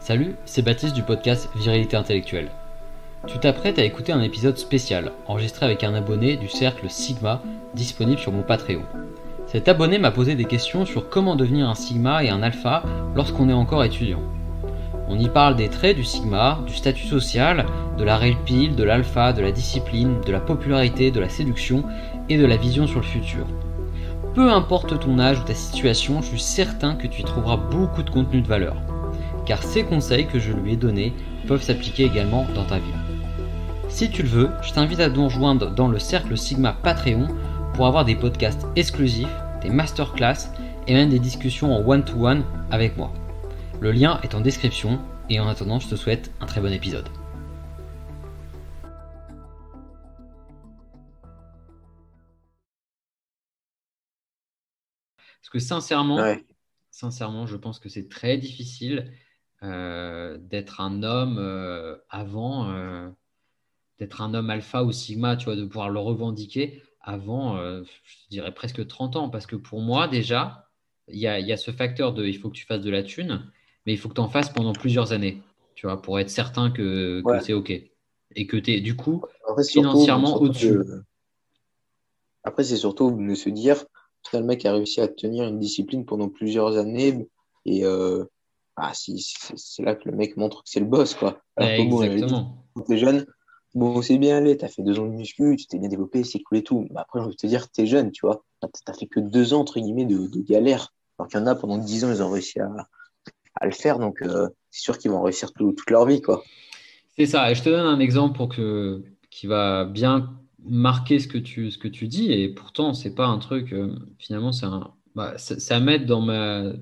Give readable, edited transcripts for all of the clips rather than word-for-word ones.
Salut, c'est Baptiste du podcast Virilité Intellectuelle. Tu t'apprêtes à écouter un épisode spécial, enregistré avec un abonné du cercle Sigma, disponible sur mon Patreon. Cet abonné m'a posé des questions sur comment devenir un Sigma et un Alpha lorsqu'on est encore étudiant. On y parle des traits du Sigma, du statut social, de la red pill, de l'alpha, de la discipline, de la popularité, de la séduction et de la vision sur le futur. Peu importe ton âge ou ta situation, je suis certain que tu y trouveras beaucoup de contenu de valeur. Car ces conseils que je lui ai donnés peuvent s'appliquer également dans ta vie. Si tu le veux, je t'invite à nous rejoindre dans le cercle Sigma Patreon pour avoir des podcasts exclusifs, des masterclass et même des discussions en one-to-one avec moi. Le lien est en description et en attendant, je te souhaite un très bon épisode. Parce que sincèrement, je pense que c'est très difficile d'être un homme d'être un homme alpha ou sigma, tu vois, de pouvoir le revendiquer avant, je dirais presque 30 ans. Parce que pour moi, déjà, il y a ce facteur de il faut que tu fasses de la thune, mais il faut que tu en fasses pendant plusieurs années, tu vois, pour être certain que Ouais. c'est OK. Et que tu es, du coup, Après, financièrement au-dessus. c'est surtout de se dire, putain, le mec a réussi à tenir une discipline pendant plusieurs années et c'est là que le mec montre que c'est le boss, quoi. Alors que bon, à la limite, Exactement. quand t'es jeune, bon, c'est bien allé, t'as fait 2 ans de muscu, tu t'es bien développé, c'est cool et tout. Mais après, j'ai envie de te dire, t'es jeune, tu vois. T'as fait que 2 ans, entre guillemets, de galère. Alors qu'il y en a pendant 10 ans, ils ont réussi à le faire, donc c'est sûr qu'ils vont réussir toute leur vie, quoi. C'est ça. Et je te donne un exemple qui va bien marquer ce que tu dis. Et pourtant, c'est pas un truc. Finalement, ça m'aide dans ma.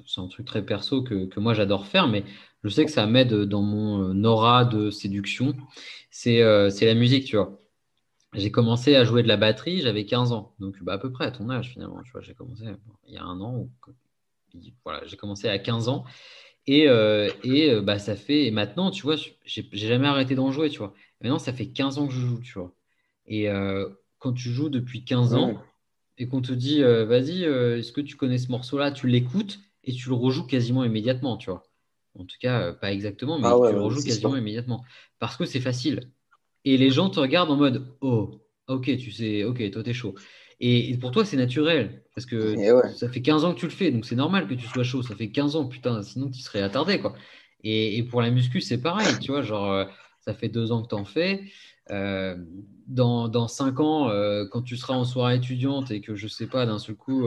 C'est un truc très perso que moi j'adore faire, mais je sais que ça m'aide dans mon aura de séduction. C'est la musique, tu vois. J'ai commencé à jouer de la batterie, j'avais 15 ans. Donc, à peu près à ton âge, finalement. Tu vois, j'ai commencé il y a un an. Voilà, j'ai commencé à 15 ans. Et ça fait. Et maintenant, tu vois, j'ai jamais arrêté d'en jouer, tu vois. Maintenant, ça fait 15 ans que je joue, tu vois. Et quand tu joues depuis 15 Mmh. ans et qu'on te dit, vas-y, est-ce que tu connais ce morceau-là? Tu l'écoutes et tu le rejoues quasiment immédiatement, tu vois. En tout cas, pas exactement, mais Ah ouais, tu le ouais, rejoues c'est quasiment sûr. immédiatement. Parce que c'est facile. Et les gens te regardent en mode, oh, ok, tu sais, ok, toi, t'es chaud. Et pour toi, c'est naturel. Parce que Et ouais. ça fait 15 ans que tu le fais, donc c'est normal que tu sois chaud. Ça fait 15 ans, putain, sinon tu serais attardé, quoi. Et pour la muscu, c'est pareil, tu vois, genre, ça fait 2 ans que tu en fais. Euh, dans 5 ans, quand tu seras en soirée étudiante et que, je sais pas, d'un seul coup,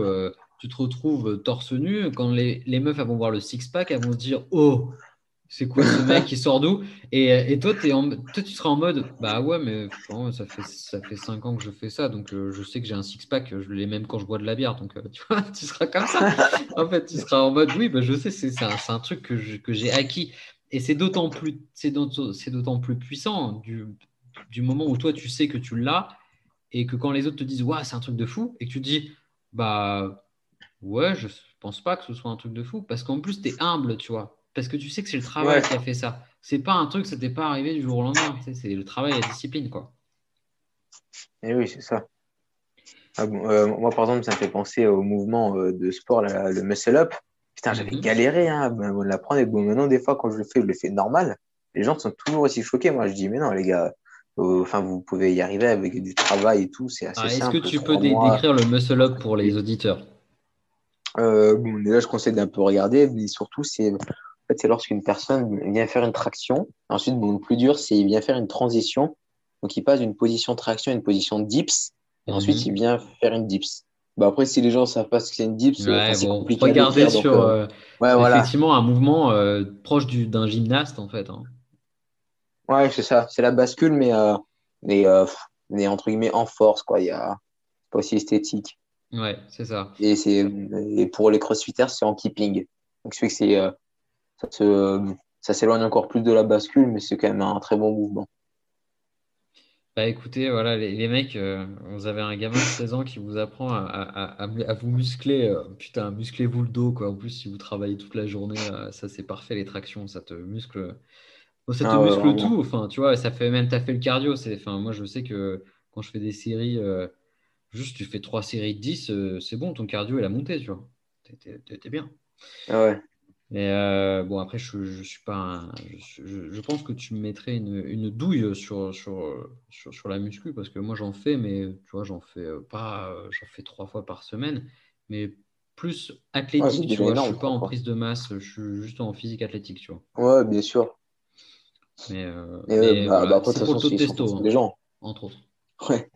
tu te retrouves torse nu, quand les meufs elles vont voir le six-pack, elles vont se dire, oh, c'est quoi ce mec qui sort d'où? Et toi, toi, tu seras en mode, bah ouais, mais bon, ça fait 5 ans que je fais ça, donc je sais que j'ai un six-pack, je l'ai même quand je bois de la bière, donc tu vois, tu seras comme ça. En fait, tu seras en mode, oui, bah, je sais, c'est un truc que j'ai acquis. Et c'est d'autant plus puissant du moment où toi, tu sais que tu l'as, et que quand les autres te disent, ouais, c'est un truc de fou, et que tu te dis, bah. Ouais, je pense pas que ce soit un truc de fou, parce qu'en plus, tu es humble, tu vois, parce que tu sais que c'est le travail Ouais, qui a fait ça. C'est pas un truc, ça t'est pas arrivé du jour au lendemain, tu sais, c'est le travail et la discipline, quoi. et oui, c'est ça. Ah bon, moi, par exemple, ça me fait penser au mouvement de sport, là, le muscle-up. Putain, j'avais Mhm. galéré hein, à l'apprendre. Et bon, maintenant, des fois, quand je le fais normal. Les gens sont toujours aussi choqués. Moi, je dis, mais non, les gars, enfin, vous pouvez y arriver avec du travail et tout. C'est assez Ah, est-ce que simple. tu peux 3 mois. décrire le muscle up pour les auditeurs? Bon, déjà, je conseille d'un peu regarder. Mais surtout, c'est lorsqu'une personne vient faire une traction. Ensuite, bon, le plus dur, c'est il vient faire une transition. Donc, il passe d'une position traction à une position dips. Et ensuite, il Mhm. vient faire une dips. Bah, après, si les gens ne savent pas ce que c'est une dips, enfin, Ouais, c'est bon, compliqué à regardez décrire. Donc, sur. ouais, C'est voilà. effectivement un mouvement proche d'un gymnaste, en fait, hein. Ouais, c'est ça. C'est la bascule, mais entre guillemets en force, quoi. C'est pas aussi esthétique. Ouais, c'est ça. Et pour les crossfitters, c'est en keeping. Donc, c'est que ça se, ça s'éloigne encore plus de la bascule, mais c'est quand même un très bon mouvement. Bah écoutez, voilà, les mecs, vous avez un gamin de 16 ans qui vous apprend à vous muscler. Putain, musclez-vous le dos, quoi. En plus, si vous travaillez toute la journée, ça c'est parfait, les tractions. Ça te muscle. Bon, ça te Ah ouais, muscle vraiment. tout. Enfin, tu vois, ça fait même, t'as fait le cardio. Enfin, moi, je sais que quand je fais des séries, juste tu fais 3 séries de 10, c'est bon, ton cardio il a monté, tu vois. T'es bien. Ah ouais. Mais bon, après, je suis pas je pense que tu me mettrais une douille sur la muscu parce que moi, j'en fais, mais tu vois, j'en fais pas, j'en fais 3 fois par semaine, mais plus Ouais, c'est athlétique, tu déjà vois. Je énorme, suis pas trois en fois. prise de masse, je suis juste en physique athlétique, tu vois. Ouais, bien sûr. Mais Mais bah, voilà, après, de c'est toute pour le façon, taux de c'est testo, 100% des hein, gens. entre autres. Ouais.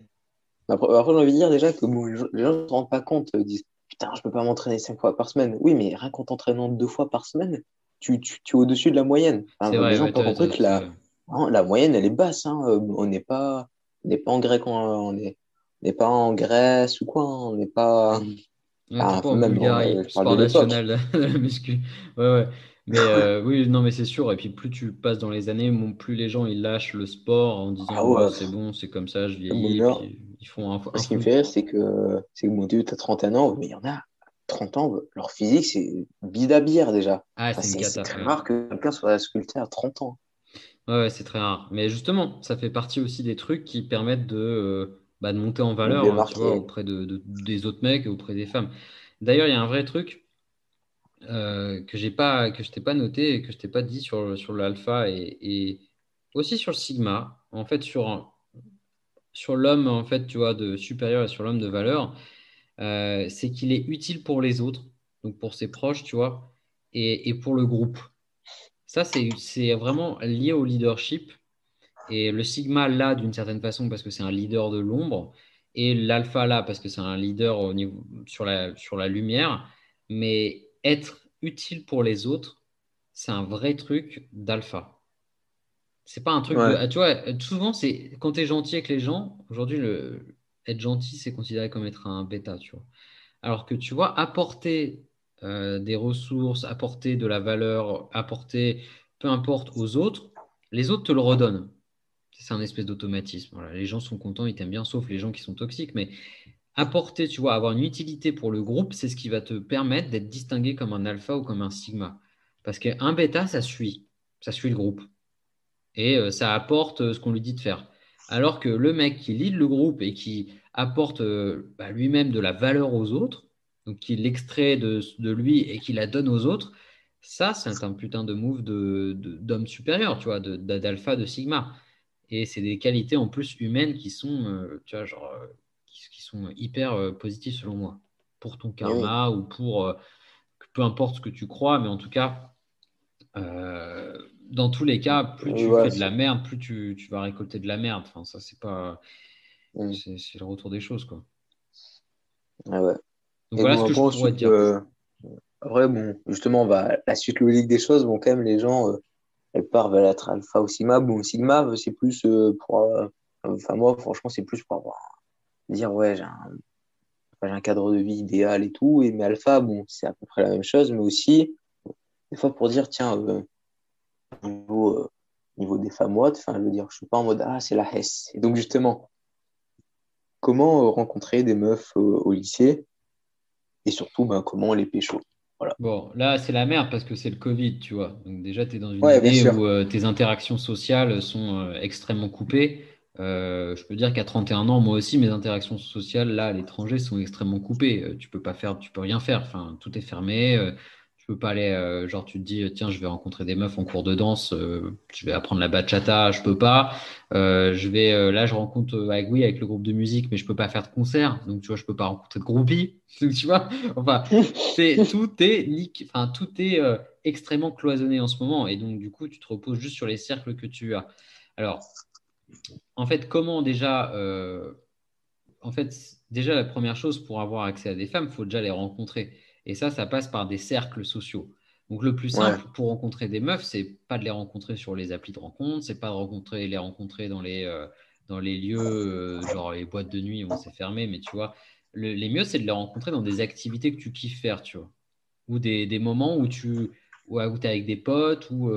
Après, j'ai envie de dire déjà que bon, les gens ne se rendent pas compte. Ils disent, putain, je peux pas m'entraîner 5 fois par semaine. Oui, mais rien qu'en t'entraînant 2 fois par semaine, tu es au-dessus de la moyenne. C'est Enfin, les vrai, gens ouais, n'ont pas compris que c'est vrai. la moyenne, elle est basse. Hein. On n'est pas en grec, on n'est pas en Grèce ou quoi. Hein. On n'est pas. Ouais, t'es Enfin, pas en même, Bulgarie, je parle de sport l'époque. national de la muscu. Ouais, ouais. Mais oui, non, mais c'est sûr. Et puis plus tu passes dans les années, plus les gens ils lâchent le sport en disant Ah ouais, ouais, c'est bon, c'est comme ça, je bon, vieillis. Et là, puis ils font un ce qui me fou. fait rire, c'est que bon, tu as 31 ans, mais il y en a 30 ans, leur physique, c'est bide à bière déjà. Ah, Enfin, c'est une c'est cata. très Ouais, rare que quelqu'un soit sculpté à 30 ans. ouais, ouais, c'est très rare. Mais justement, ça fait partie aussi des trucs qui permettent de monter en De valeur, tu vois, démarquer. auprès des autres mecs et auprès des femmes. D'ailleurs, il y a un vrai truc que je t'ai pas noté et que je t'ai pas dit sur l'alpha et aussi sur le sigma. En fait, sur l'homme, en fait, tu vois, de supérieur et sur l'homme de valeur, c'est qu'il est utile pour les autres, donc pour ses proches, tu vois, et pour le groupe. Ça, c'est vraiment lié au leadership. Et le sigma, là, d'une certaine façon, parce que c'est un leader de l'ombre, et l'alpha, là, parce que c'est un leader au niveau, sur la lumière. Mais être utile pour les autres, c'est un vrai truc d'alpha. C'est pas un truc de. Ouais, Ah, tu vois, souvent, c'est quand tu es gentil avec les gens, aujourd'hui, être gentil, c'est considéré comme être un bêta, tu vois. Alors que tu vois, apporter des ressources, apporter de la valeur, apporter peu importe aux autres, les autres te le redonnent. C'est un espèce d'automatisme. Voilà, les gens sont contents, ils t'aiment bien, sauf les gens qui sont toxiques. Mais apporter, tu vois, avoir une utilité pour le groupe, c'est ce qui va te permettre d'être distingué comme un alpha ou comme un sigma. Parce qu'un bêta, ça suit le groupe et ça apporte ce qu'on lui dit de faire. Alors que le mec qui lead le groupe et qui apporte lui-même de la valeur aux autres, donc qui l'extrait de lui et qui la donne aux autres, ça, c'est un putain de move d'homme supérieur, tu vois, d'alpha, de sigma. Et c'est des qualités en plus humaines qui sont, tu vois, genre, qui sont hyper positives selon moi. Pour ton mais oui. karma ou pour peu importe ce que tu crois, mais en tout cas, dans tous les cas, plus Oui, tu fais voilà, de la merde, plus tu vas récolter de la merde. Enfin, ça, c'est pas, mm. c'est le retour des choses, quoi. Ouais, ouais. Donc Et voilà bon, ce que je après, pourrais te ensuite, dire. après, bon, justement, bah, la suite logique des choses, bon, quand même, les gens, elles partent vers l'être alpha ou sigma. Bon, sigma, c'est plus pour. Enfin, moi, franchement, c'est plus pour dire, ouais, j'ai un cadre de vie idéal et tout. Mais alpha, bon, c'est à peu près la même chose, mais aussi, des fois, pour dire, tiens, niveau, niveau des femmes modes, enfin, je veux dire, je suis pas en mode, ah, c'est la Hesse. Et donc, justement, comment rencontrer des meufs au lycée et surtout, ben, comment les pécho. Voilà. Bon, là, c'est la merde parce que c'est le Covid, tu vois. Donc déjà, tu es dans une Ouais, bien année sûr. où tes interactions sociales sont extrêmement coupées. Je peux dire qu'à 31 ans, moi aussi, mes interactions sociales, là, à l'étranger, sont extrêmement coupées. Tu peux pas faire, tu peux rien faire. Enfin, tout est fermé. Tu peux pas aller, genre, tu te dis, tiens, je vais rencontrer des meufs en cours de danse, je vais apprendre la bachata, je peux pas. Là, je rencontre, oui, avec le groupe de musique, mais je peux pas faire de concert. Donc, tu vois, je peux pas rencontrer de groupies. Donc, tu vois, enfin, tout est extrêmement cloisonné en ce moment et donc du coup tu te reposes juste sur les cercles que tu as. Alors en fait comment déjà en fait déjà la première chose pour avoir accès à des femmes, il faut déjà les rencontrer et ça passe par des cercles sociaux. Donc le plus Ouais, simple pour rencontrer des meufs, c'est pas de les rencontrer sur les applis de rencontre, c'est pas de les rencontrer dans les lieux genre les boîtes de nuit où c'est fermé, mais tu vois les mieux c'est de les rencontrer dans des activités que tu kiffes faire, tu vois ou des moments où tu es avec des potes, ou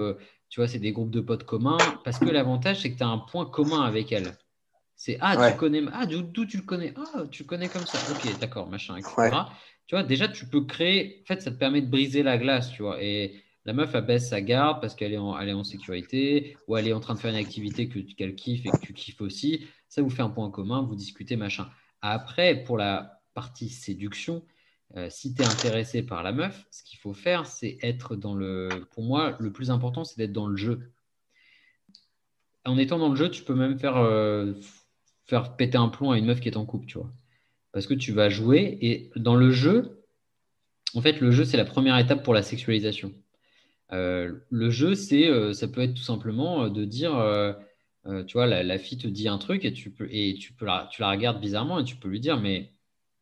tu vois, c'est des groupes de potes communs, parce que l'avantage, c'est que tu as un point commun avec elles. C'est tu ouais, connais, d'où tu le connais, tu le connais comme ça, ok, d'accord, machin, ouais. etc. Tu vois, déjà, tu peux créer, en fait, ça te permet de briser la glace, tu vois, et la meuf, elle baisse sa garde parce qu'elle est en sécurité, ou elle est en train de faire une activité qu'elle kiffe et que tu kiffes aussi. Ça vous fait un point commun, vous discutez, machin. Après, pour la partie séduction, Si tu es intéressé par la meuf, ce qu'il faut faire, c'est être dans le. Pour moi, le plus important, c'est d'être dans le jeu. En étant dans le jeu, tu peux même faire péter un plomb à une meuf qui est en couple, tu vois. Parce que tu vas jouer et dans le jeu, en fait, le jeu, c'est la première étape pour la sexualisation. Le jeu, ça peut être tout simplement de dire, tu vois, la fille te dit un truc et tu la regardes bizarrement et tu peux lui dire, mais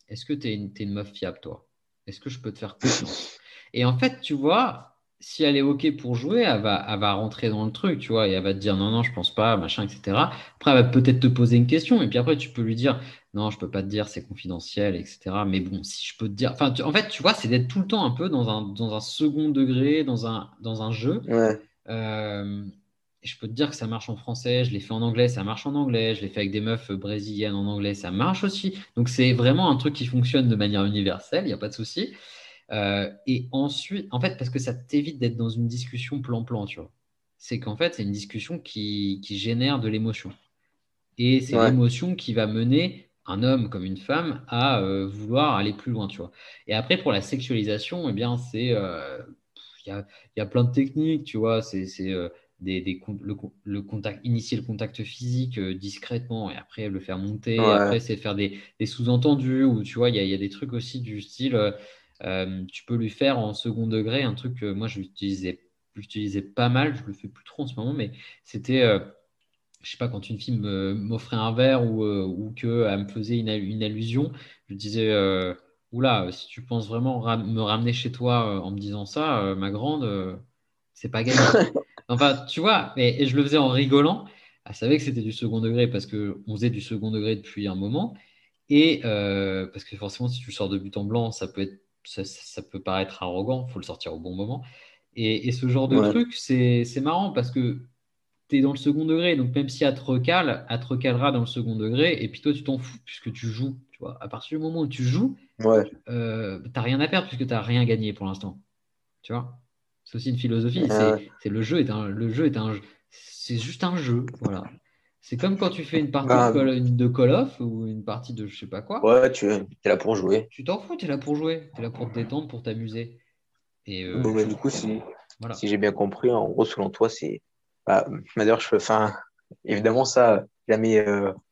est-ce que t'es une meuf fiable, toi? Est-ce que je peux te faire confiance? Et en fait, tu vois, si elle est OK pour jouer, elle va rentrer dans le truc, tu vois, et elle va te dire non, non, je pense pas, machin, etc. Après, elle va peut-être te poser une question, et puis après, tu peux lui dire non, je peux pas te dire, c'est confidentiel, etc. Mais bon, si je peux te dire. Enfin, en fait, tu vois, c'est d'être tout le temps un peu dans un second degré, dans un jeu. Ouais, Euh, et je peux te dire que ça marche en français, je l'ai fait en anglais, ça marche en anglais, je l'ai fait avec des meufs brésiliennes en anglais, ça marche aussi. Donc c'est vraiment un truc qui fonctionne de manière universelle, il n'y a pas de souci. Et ensuite, en fait, parce que ça t'évite d'être dans une discussion plan-plan, tu vois. C'est qu'en fait, c'est une discussion qui génère de l'émotion. Et c'est ouais, l'émotion qui va mener un homme comme une femme à vouloir aller plus loin, tu vois. Et après, pour la sexualisation, eh bien, il y a plein de techniques, tu vois. Le contact, initier le contact physique discrètement et après le faire monter. ouais, Après, c'est faire des sous-entendus ou tu vois, il y a des trucs aussi du style, tu peux lui faire en second degré un truc que moi j'utilisais pas mal, je le fais plus trop en ce moment, mais c'était je sais pas, quand une fille m'offrait un verre ou qu'elle me faisait une allusion, je disais, oula, si tu penses vraiment me ramener chez toi en me disant ça, ma grande, c'est pas gagné. Enfin, tu vois, et je le faisais en rigolant. Elle savait que c'était du second degré parce qu'on faisait du second degré depuis un moment. Et parce que forcément, si tu sors de but en blanc, ça peut paraître arrogant, il faut le sortir au bon moment. Et ce genre de ouais. truc, c'est marrant parce que tu es dans le second degré. Donc, même si elle te recalera dans le second degré. Et puis, toi, tu t'en fous puisque tu joues. Tu vois. À partir du moment où tu joues, Ouais. t'as rien à perdre puisque tu n'as rien gagné pour l'instant. Tu vois. C'est aussi une philosophie. Ouais. C'est c'est juste un jeu. Voilà. C'est comme quand tu fais une partie Bah, de Call of ou une partie de je sais pas quoi. ouais, tu es là pour jouer. Tu t'en fous, tu es là pour jouer. Tu es là pour te détendre, pour t'amuser. Et Bon, bah, du coup, si voilà. j'ai bien compris, en gros, selon toi, c'est. Bah, d'ailleurs, enfin, évidemment, ça, jamais.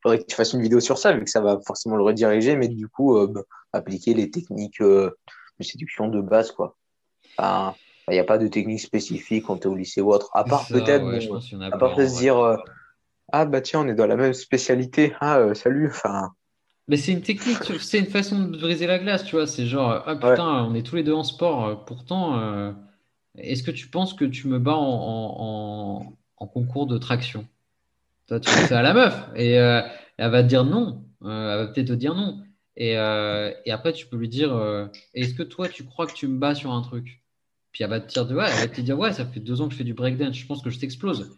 Faudrait que tu fasses une vidéo sur ça, vu que ça va forcément le rediriger, mais du coup, bah, appliquer les techniques de séduction de base, quoi. Enfin, il n'y a pas de technique spécifique quand tu es au lycée ou autre. À C'est part ça, peut-être, ouais, je bon, pense qu'il y en a à plein part peut en se vrai. dire, ah, bah tiens, on est dans la même spécialité. Ah, salut. Enfin, Mais c'est une technique, c'est une façon de briser la glace, tu vois. C'est genre, ah ouais. putain, on est tous les deux en sport. Pourtant, est-ce que tu penses que tu me bats en concours de traction? Toi, tu dis ça à la meuf et elle va te dire non. Elle va peut-être te dire non. Et après, tu peux lui dire, est-ce que toi, tu crois que tu me bats sur un truc? Puis elle va te dire, ouais, ça fait 2 ans que je fais du breakdance. Je pense que je t'explose.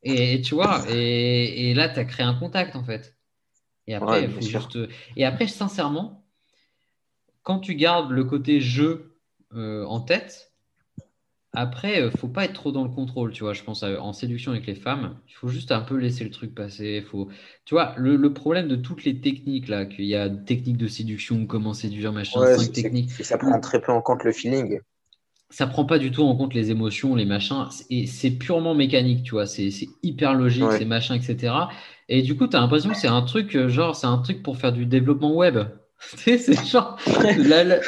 Et tu vois, et là, tu as créé un contact en fait. Et après, Ouais, il bien faut sûr. juste. Et après, sincèrement, quand tu gardes le côté jeu en tête, après, faut pas être trop dans le contrôle, tu vois. Je pense en séduction avec les femmes, il faut juste un peu laisser le truc passer. Tu vois, le problème de toutes les techniques là, qu'il y a techniques de séduction, comment séduire, machin, Ouais, cinq techniques. c'est que ça prend très peu en compte le feeling. Ça prend pas du tout en compte les émotions, les machins, et c'est purement mécanique, tu vois, c'est hyper logique, c'est Ouais. machin, etc. Et du coup, tu as l'impression que c'est un truc, genre, c'est un truc pour faire du développement web. Tu sais, c'est genre,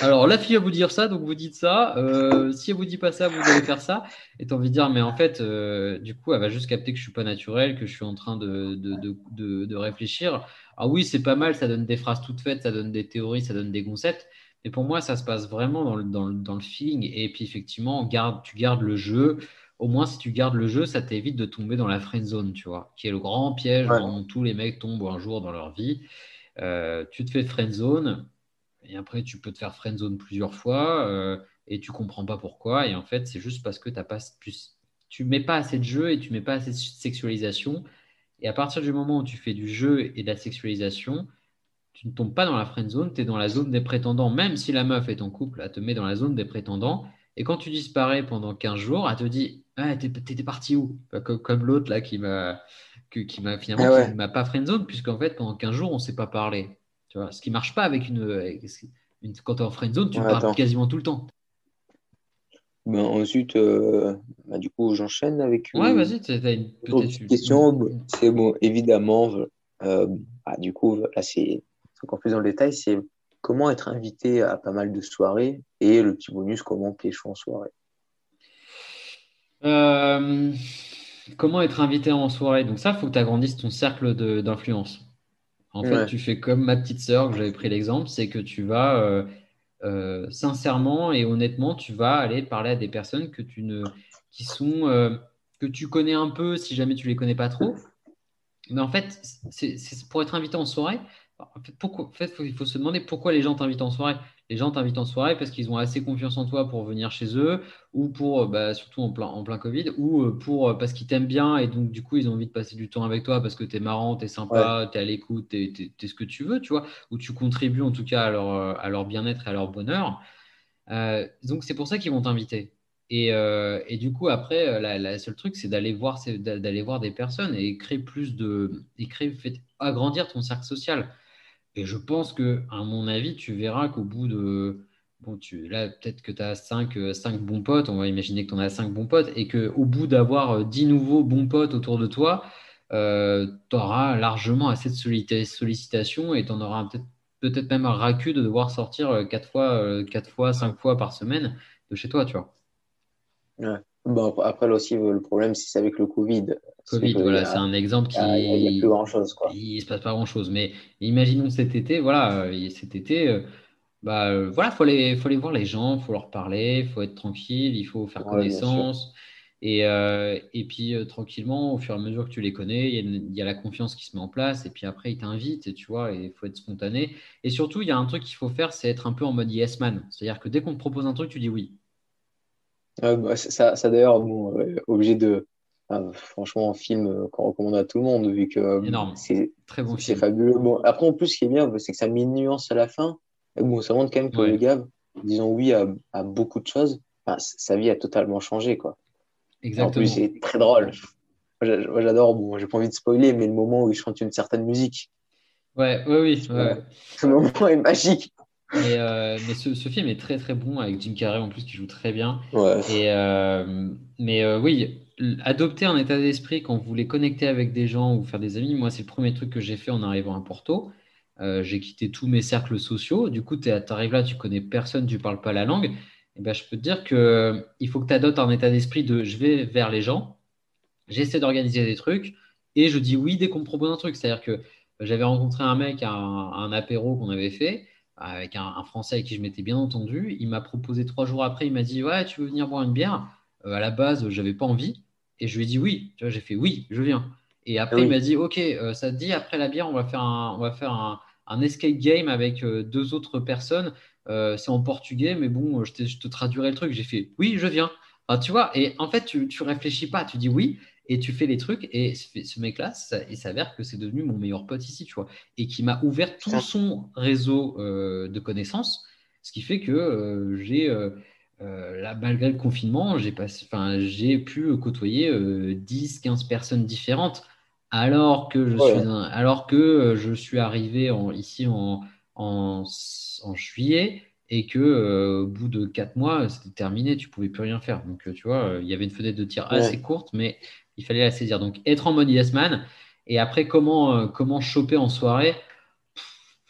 alors la fille va vous dire ça, donc vous dites ça, si elle vous dit pas ça, vous allez faire ça, et t'as envie de dire, mais en fait, du coup, elle va juste capter que je suis pas naturel, que je suis en train de réfléchir. Ah oui, c'est pas mal, ça donne des phrases toutes faites, ça donne des théories, ça donne des concepts. Et pour moi, ça se passe vraiment dans le feeling. Et puis, effectivement, tu gardes le jeu. Au moins, si tu gardes le jeu, ça t'évite de tomber dans la friend zone, tu vois, qui est le grand piège Ouais. dont tous les mecs tombent un jour dans leur vie. Tu te fais friend zone, et après, tu peux te faire friend zone plusieurs fois, et tu comprends pas pourquoi. Et en fait, c'est juste parce que tu mets pas assez de jeu et tu mets pas assez de sexualisation. Et à partir du moment où tu fais du jeu et de la sexualisation, tu ne tombes pas dans la friend zone, tu es dans la zone des prétendants. Même si la meuf est en couple, elle te met dans la zone des prétendants. Et quand tu disparais pendant 15 jours, elle te dit ah, t'étais parti où? Enfin, comme l'autre là finalement Ah qui ouais. m'a pas friend zone, puisqu'en fait pendant 15 jours, on ne s'est pas parlé. Tu vois, ce qui marche pas avec Quand tu es en friend zone, tu Ouais, parles attends. quasiment tout le temps. Ben, ensuite, du coup, j'enchaîne avec Ouais, vas-y, autre peut-être petite question. Bon, c'est bon, évidemment. euh, du coup, là, c'est encore plus dans le détail. C'est comment être invité à pas mal de soirées et le petit bonus, comment pécho en soirée. Euh, comment être invité en soirée? Donc ça, il faut que tu agrandisses ton cercle d'influence. En fait, Ouais, tu fais comme ma petite sœur, que j'avais pris l'exemple, c'est que tu vas sincèrement et honnêtement, tu vas aller parler à des personnes qui sont, que tu connais un peu, si jamais tu les connais pas trop. Mais en fait, c'est pour être invité en soirée. En fait, il faut se demander pourquoi les gens t'invitent en soirée. Les gens t'invitent en soirée parce qu'ils ont assez confiance en toi pour venir chez eux, ou pour, surtout en plein Covid, ou parce qu'ils t'aiment bien et donc du coup ils ont envie de passer du temps avec toi parce que t'es marrant, t'es ouais, sympa, t'es à l'écoute, t'es ce que tu veux, tu vois, ou tu contribues en tout cas à leur bien-être et à leur bonheur. Donc c'est pour ça qu'ils vont t'inviter. Et du coup, après, la seule truc, c'est d'aller voir des personnes et créer agrandir ton cercle social. Et je pense que, à mon avis, tu verras qu'au bout de, bon, là, peut-être que tu as 5 bons potes, on va imaginer que tu en as 5 bons potes, et qu'au bout d'avoir 10 nouveaux bons potes autour de toi, tu auras largement assez de sollicitations et tu en auras peut-être même un racu de devoir sortir 4 fois, 5 fois par semaine de chez toi, tu vois. ouais. Bon, après, là aussi, le problème, c'est avec le Covid. C'est vrai Covid, qu'il y voilà, c'est a, un exemple il y a plus qui, grand-chose, quoi. il se passe pas grand-chose. Mais imaginons cet été, voilà, cet été, voilà, faut aller voir les gens, faut leur parler, faut être tranquille, il faut faire Ouais, bien sûr. connaissance. Et puis, tranquillement, au fur et à mesure que tu les connais, il y a la confiance qui se met en place. Et puis après, ils t'invitent, et tu vois, et il faut être spontané. Et surtout, il y a un truc qu'il faut faire, c'est être un peu en mode yes man. C'est-à-dire que dès qu'on te propose un truc, tu dis oui. Bah, ça d'ailleurs, bon, obligé de. Franchement, un film qu'on recommande à tout le monde, vu que Énorme. Très bon c'est film. fabuleux. Bon, après, en plus, ce qui est bien, c'est que ça met une nuance à la fin. Et bon, ça montre quand même que le Ouais, gars, disons oui à beaucoup de choses, enfin, sa vie a totalement changé, quoi. Et en plus, exactement. c'est très drôle. Moi, j'adore, bon, j'ai pas envie de spoiler, mais le moment où il chante une certaine musique, Ouais, ouais, oui, ouais, ouais. ce moment est magique. Mais ce film est très très bon avec Jim Carrey en plus qui joue très bien. Ouais, Oui, adopter un état d'esprit quand vous voulez connecter avec des gens ou faire des amis, moi c'est le premier truc que j'ai fait en arrivant à Porto. J'ai quitté tous mes cercles sociaux. Du coup, tu arrives là, tu connais personne, tu parles pas la langue. Et ben, je peux te dire que il faut que tu adoptes un état d'esprit de je vais vers les gens, j'essaie d'organiser des trucs et je dis oui dès qu'on me propose un truc. C'est-à-dire que j'avais rencontré un mec à un apéro qu'on avait fait avec un Français avec qui je m'étais bien entendu. Il m'a proposé 3 jours après, il m'a dit ouais, tu veux venir boire une bière? À la base, j'avais pas envie et je lui ai dit oui. Tu vois, j'ai fait oui, je viens. Et ah après, il m'a oui, dit ok, ça te dit après la bière, on va faire un escape game avec 2 autres personnes. C'est en portugais, mais bon, je te traduirai le truc. J'ai fait oui, je viens. Enfin, tu vois, et en fait, tu réfléchis pas, tu dis oui et tu fais les trucs. Et ce mec-là, il s'avère que c'est devenu mon meilleur pote ici, tu vois, et qui m'a ouvert tout putain. son réseau de connaissances, ce qui fait que là, malgré le confinement, j'ai pu côtoyer 10, 15 personnes différentes, Ouais, alors que je suis arrivé ici en, en juillet et que au bout de 4 mois, c'était terminé, tu pouvais plus rien faire. Donc, tu vois, il y avait une fenêtre de tir assez ouais. courte, mais il fallait la saisir. Donc, être en mode yes man. Et après, comment choper en soirée?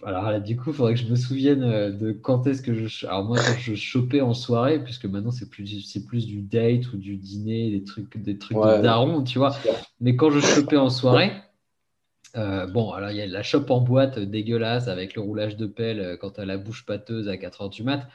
Alors là, du coup, il faudrait que je me souvienne de quand est-ce que Alors moi, quand je chopais en soirée, puisque maintenant c'est plus du date ou du dîner, des trucs de Ouais, daron, tu vois. Mais quand je chopais en soirée, bon, alors il y a la chope en boîte dégueulasse avec le roulage de pelle quand t'as la bouche pâteuse à 4 heures du mat.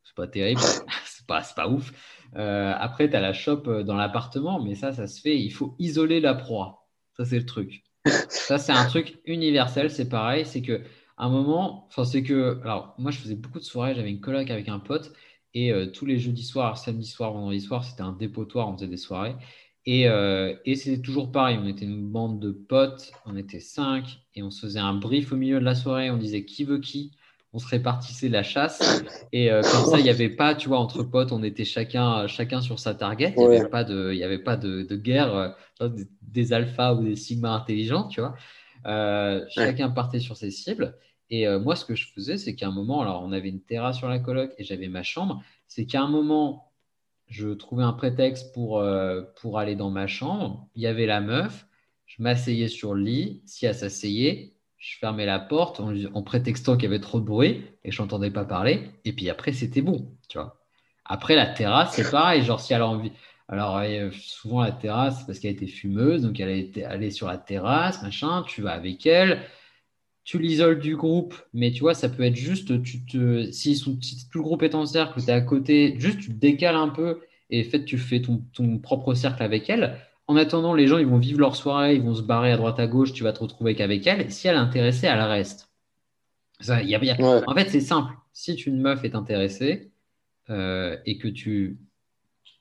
C'est pas terrible, c'est pas ouf. Après, t'as la chope dans l'appartement, mais ça se fait. Il faut isoler la proie. Ça, c'est le truc. Ça, c'est un truc universel, c'est pareil. C'est que à un moment, enfin, c'est que. Alors, moi, je faisais beaucoup de soirées, j'avais une coloc avec un pote, et tous les jeudis soirs, samedi soir, vendredi soir, c'était un dépotoir, on faisait des soirées. Et c'était toujours pareil, on était une bande de potes, on était 5, et on se faisait un brief au milieu de la soirée, on disait qui veut qui, on se répartissait la chasse. Et comme ça, il n'y avait pas, tu vois, entre potes, on était chacun sur sa target, ouais, il y avait pas de guerre. Des alphas ou des sigma intelligents, tu vois. ouais. Chacun partait sur ses cibles. Et moi, ce que je faisais, c'est qu'à un moment, alors on avait une terrasse sur la coloc et j'avais ma chambre, c'est qu'à un moment, je trouvais un prétexte pour aller dans ma chambre. Il y avait la meuf, je m'asseyais sur le lit. Si elle s'asseyait, je fermais la porte en prétextant qu'il y avait trop de bruit et que je n'entendais pas parler. Et puis après, c'était bon, tu vois. Après, la terrasse, c'est pareil. Genre, si elle a envie. Alors, souvent, la terrasse, c'est parce qu'elle était fumeuse. Donc, elle est sur la terrasse, machin. Tu vas avec elle. Tu l'isoles du groupe. Mais tu vois, ça peut être juste. Si tout le groupe est en cercle, tu es à côté, juste tu te décales un peu et fait, tu fais ton propre cercle avec elle. En attendant, les gens, ils vont vivre leur soirée, ils vont se barrer à droite à gauche. Tu vas te retrouver qu'avec elle. Si elle est intéressée, elle reste. Ouais. En fait, c'est simple. Si une meuf est intéressée et que tu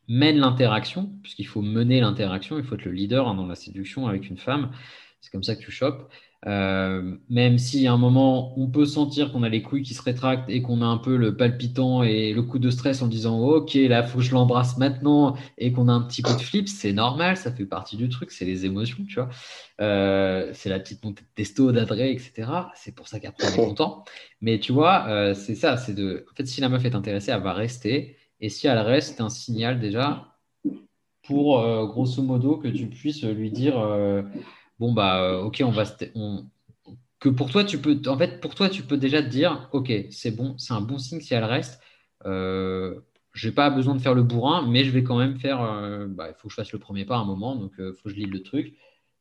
mène l'interaction, puisqu'il faut mener l'interaction, il faut être le leader dans la séduction avec une femme. C'est comme ça que tu chopes. Même si à un moment, on peut sentir qu'on a les couilles qui se rétractent et qu'on a un peu le palpitant et le coup de stress en disant ok, là, faut que je l'embrasse maintenant et qu'on a un petit coup de flip, c'est normal, ça fait partie du truc, c'est les émotions, tu vois. C'est la petite montée de testo, d'adré, etc. C'est pour ça qu'après on est content. Mais tu vois, c'est ça, En fait, si la meuf est intéressée, elle va rester. Et si elle reste, c'est un signal déjà pour, grosso modo, que tu puisses lui dire bon, bah, ok, que pour toi, en fait, pour toi, tu peux déjà te dire ok, c'est bon, c'est un bon signe si elle reste. J'ai pas besoin de faire le bourrin, mais je vais quand même faire. Il faut que je fasse le premier pas à un moment, donc il faut que je lis le truc.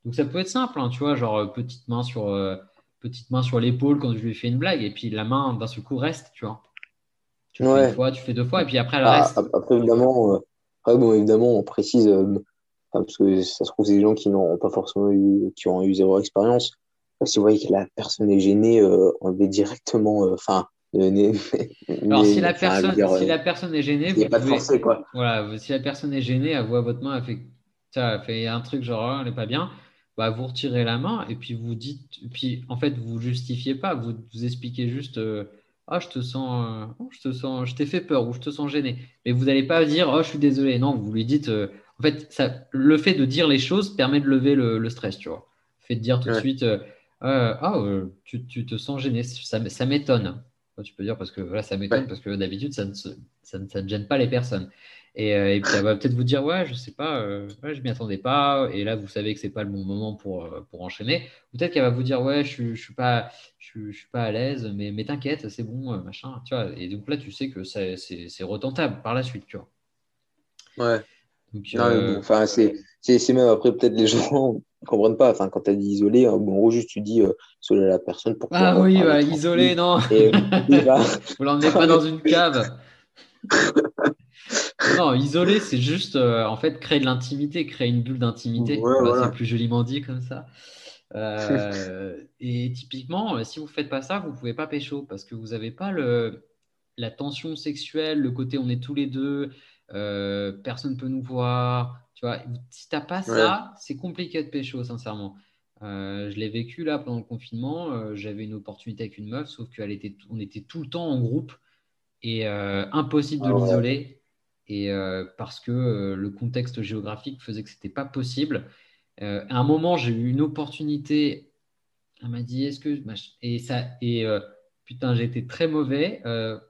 Donc ça peut être simple, hein, tu vois, genre petite main sur l'épaule quand je lui fais une blague, et puis la main d'un seul coup reste, tu vois. Tu le fais une Ouais. fois, tu fais deux fois, et puis après elle Ah, reste. après, évidemment, bon, évidemment, on précise, parce que ça se trouve, c'est des gens qui n'ont pas forcément eu, qui ont eu zéro expérience. Si vous voyez que la personne est gênée, enlevez directement, enfin, Alors, enfin, je veux dire, si la personne est gênée, vous essayez pas de pouvez, forcer, quoi. voilà, si la personne est gênée, elle voit votre main, elle fait un truc genre, ah, elle n'est pas bien, bah, vous retirez la main et puis vous dites, puis en fait, vous justifiez pas, vous expliquez juste, ah, je t'ai fait peur ou je te sens gêné. Mais vous n'allez pas dire, oh, je suis désolé. Non, vous lui dites, en fait, le fait de dire les choses permet de lever le stress, tu vois. Le fait de dire tout de Ouais. suite, tu te sens gêné, ça m'étonne. Toi, tu peux dire parce que voilà, ça m'étonne Ouais. parce que d'habitude, ça ne gêne pas les personnes. Et puis elle va peut-être vous dire, ouais, je sais pas, ouais, je m'y attendais pas. Et là, vous savez que c'est pas le bon moment pour enchaîner. Ou peut-être qu'elle va vous dire, ouais, je suis pas à l'aise, mais t'inquiète, c'est bon, machin. Tu vois. Et donc là, tu sais que c'est retentable par la suite, tu vois. Ouais. Donc, Non, mais bon, enfin, c'est même après, peut-être les gens ne comprennent pas. Enfin, quand tu as dit isolé, bon, en gros, juste tu dis isoler la personne pour pouvoir ah oui, parler bah, isolé, tranquille. non. Et il va Vous l'emmenez pas dans parler. une cave. Non, isoler, c'est juste en fait créer de l'intimité, créer une bulle d'intimité. Ouais, Voilà, c'est voilà. plus joliment dit comme ça. Et typiquement, si vous faites pas ça, vous pouvez pas pécho parce que vous n'avez pas la tension sexuelle, le côté on est tous les deux, personne peut nous voir. Tu vois, si t'as pas Ouais. ça, c'est compliqué de pécho, sincèrement. Je l'ai vécu là pendant le confinement. J'avais une opportunité avec une meuf, sauf on était tout le temps en groupe et impossible de Ah ouais. l'isoler. Et parce que le contexte géographique faisait que c'était pas possible. À un moment, j'ai eu une opportunité. Elle m'a dit, est-ce que putain, j'ai été très mauvais.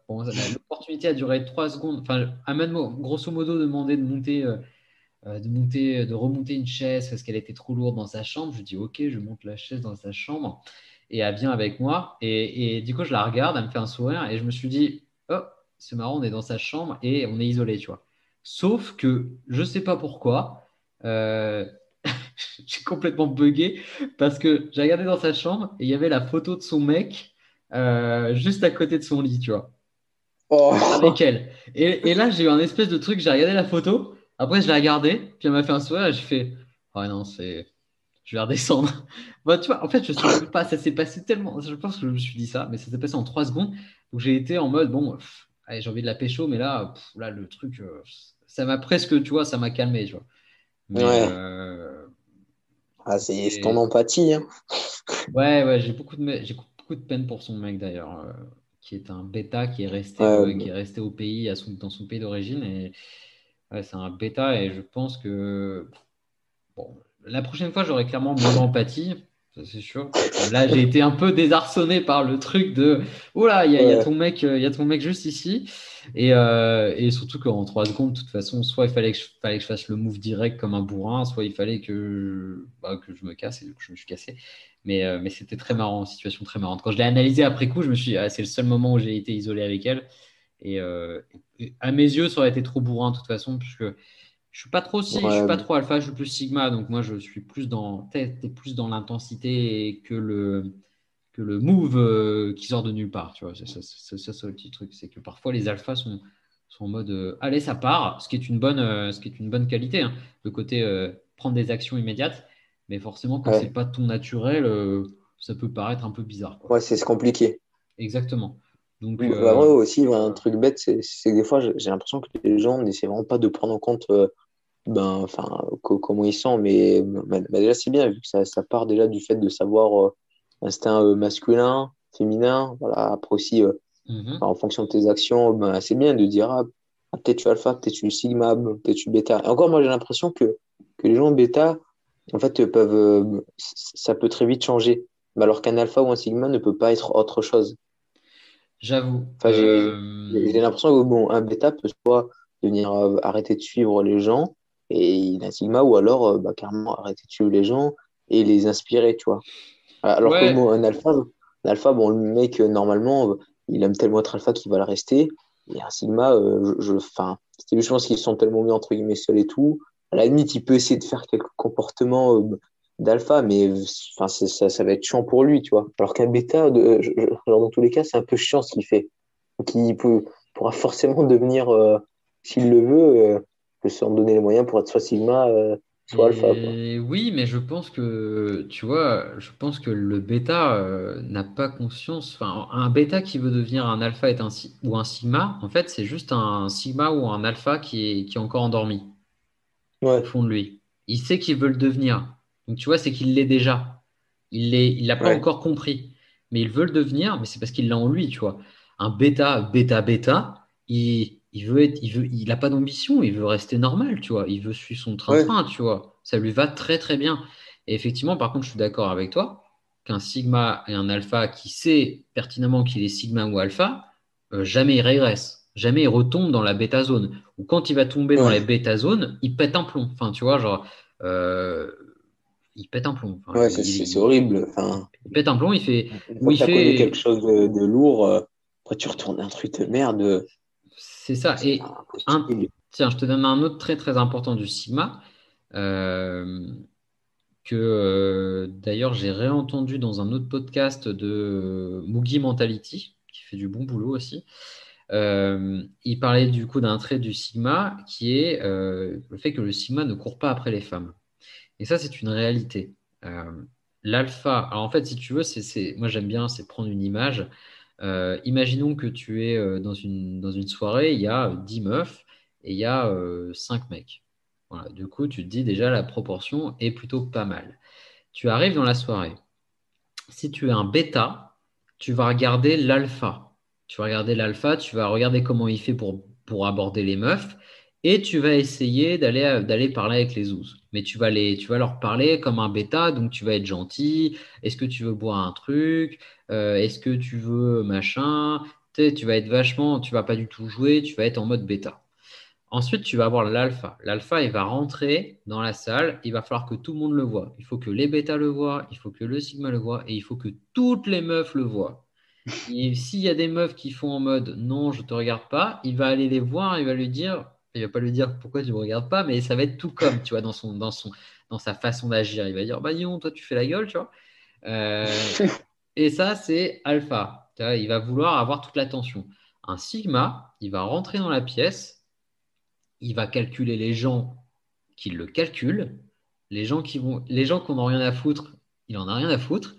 Bon, l'opportunité a duré 3 secondes. Enfin, elle m'a grosso modo demandé de remonter une chaise parce qu'elle était trop lourde dans sa chambre. Je dis, ok, je monte la chaise dans sa chambre et elle vient avec moi. Et du coup, je la regarde, elle me fait un sourire et je me suis dit, oh, c'est marrant, on est dans sa chambre et on est isolé, tu vois. Sauf que je sais pas pourquoi. euh, j'ai complètement bugué parce que j'ai regardé dans sa chambre et il y avait la photo de son mec juste à côté de son lit, tu vois, avec Oh. elle. Et là, j'ai eu un espèce de truc, j'ai regardé la photo, après je l'ai regardée, puis elle m'a fait un sourire et j'ai fait, oh non, je vais redescendre. Bah, tu vois, en fait, je sais même pas, ça s'est passé tellement, je pense que je me suis dit ça, mais ça s'est passé en 3 secondes, donc j'ai été en mode, bon, allez, j'ai envie de la pécho, mais là le truc, ça m'a presque, tu vois, ça m'a calmé, tu vois. Mais Ouais. Ah, c'est ton c'est empathie, hein. ouais, ouais, j'ai beaucoup de peine pour son mec d'ailleurs, qui est un bêta qui Ouais, est resté au pays, dans son pays d'origine. Et ouais, c'est un bêta et je pense que bon, la prochaine fois, j'aurai clairement moins d'empathie. Ça, c'est sûr. Là, j'ai été un peu désarçonné par le truc de oh là, il y a Ouais, il y a ton mec juste ici. Et surtout qu'en 3 secondes, de toute façon, soit fallait que je fasse le move direct comme un bourrin, soit il fallait que je me casse, et du coup, je me suis cassé. Mais c'était très marrant, situation très marrante. Quand je l'ai analysé après coup, je me suis dit, ah, c'est le seul moment où j'ai été isolé avec elle. Et à mes yeux, ça aurait été trop bourrin de toute façon, puisque je suis pas ouais, trop alpha, je suis plus sigma, donc moi je suis plus t'es plus dans l'intensité que le move qui sort de nulle part, tu vois. C'est ça le petit truc, c'est que parfois les alphas sont en mode allez, ça part, ce qui est une bonne qualité, hein, le côté prendre des actions immédiates, mais forcément quand c'est ouais. pas ton naturel, ça peut paraître un peu bizarre, quoi. Ouais, c'est compliqué. Exactement. Donc, Bah, moi aussi, un truc bête, c'est que des fois, j'ai l'impression que les gens n'essaient vraiment pas de prendre en compte ben, enfin, comment ils sont. Mais déjà, c'est bien, vu que ça part déjà du fait de savoir instinct masculin, féminin. Voilà. Après aussi, mhm. en fonction de tes actions, ben, c'est bien de dire peut-être tu es alpha, peut-être tu es sigma, peut-être tu es bêta. Et encore, moi, j'ai l'impression que les gens bêta, en fait, ça peut très vite changer. Mais alors qu'un alpha ou un sigma ne peut pas être autre chose. J'avoue. Enfin, j'ai l'impression que bon, un bêta peut soit devenir arrêter de suivre les gens et il a un sigma ou alors bah, carrément arrêter de suivre les gens et les inspirer, tu vois. Alors que Ouais, bon, un alpha, bon, le mec, normalement, il aime tellement être alpha qu'il va le rester. Et un sigma, enfin, je pense qu'ils sont tellement bien, entre guillemets, seuls et tout. À la limite, il peut essayer de faire quelques comportements d'alpha, mais enfin, ça va être chiant pour lui, tu vois. Alors qu'un bêta, genre, dans tous les cas, c'est un peu chiant ce qu'il fait. Donc, pourra forcément devenir, s'il le veut, peut s'en donner les moyens pour être soit sigma, soit alpha, quoi. et oui, mais je pense que, tu vois, je pense que le bêta n'a pas conscience. Enfin, un bêta qui veut devenir un alpha ou un sigma, en fait, c'est juste un sigma ou un alpha qui est encore endormi au Ouais, fond de lui. Il sait qu'il veut le devenir. Donc, tu vois, c'est qu'il l'est déjà. Il l'a pas ouais, encore compris, mais il veut le devenir, mais c'est parce qu'il l'a en lui, tu vois. Un bêta, il a pas d'ambition, il veut rester normal, tu vois. Il veut suivre son ouais, train-train, tu vois. Ça lui va très très bien. Et effectivement, par contre, je suis d'accord avec toi qu'un sigma et un alpha qui sait pertinemment qu'il est sigma ou alpha, jamais il régresse, jamais il retombe dans la bêta zone. Ou quand il va tomber dans la ouais, bêta zone, il pète un plomb. Enfin, tu vois, genre, euh, il pète un plomb. Enfin, ouais, c'est horrible. Enfin, il pète un plomb, une ou fois que il tu as connu quelque fait, chose de lourd, après tu retournes un truc de merde, c'est ça. c'est Et impossible. tiens, je te donne un autre très très important du Sigma, euh, que d'ailleurs j'ai réentendu dans un autre podcast de Mugi Mentality, qui fait du bon boulot aussi. Il parlait du coup d'un trait du Sigma qui est le fait que le Sigma ne court pas après les femmes. Et ça, c'est une réalité. Euh, L'alpha, alors en fait, si tu veux, moi j'aime bien, c'est prendre une image. Imaginons que tu es dans une soirée, il y a 10 meufs et il y a 5 mecs. Voilà. Du coup, tu te dis déjà la proportion est plutôt pas mal. Tu arrives dans la soirée. Si tu es un bêta, tu vas regarder l'alpha. Tu vas regarder l'alpha, tu vas regarder comment il fait pour aborder les meufs et tu vas essayer d'aller parler avec les ouzes. Mais tu vas leur parler comme un bêta, donc tu vas être gentil. Est-ce que tu veux boire un truc? Est-ce que tu veux machin? Tu sais, tu vas être vachement, tu vas pas du tout jouer, tu vas être en mode bêta. Ensuite, tu vas avoir l'alpha. L'alpha, il va rentrer dans la salle. Il va falloir que tout le monde le voit. Il faut que les bêtas le voient, il faut que le sigma le voit et il faut que toutes les meufs le voient. Et s'il y a des meufs qui font en mode non, je te regarde pas, il va aller les voir, il va pas lui dire pourquoi tu me regardes pas, mais ça va être tout comme, tu vois, dans sa façon d'agir. Il va dire bah non, toi tu fais la gueule, tu vois. Euh, et ça, c'est alpha. Tu vois, il va vouloir avoir toute l'attention. Un sigma, il va rentrer dans la pièce, il va calculer les gens qui le calculent, les gens qui n'en ont rien à foutre, il en a rien à foutre.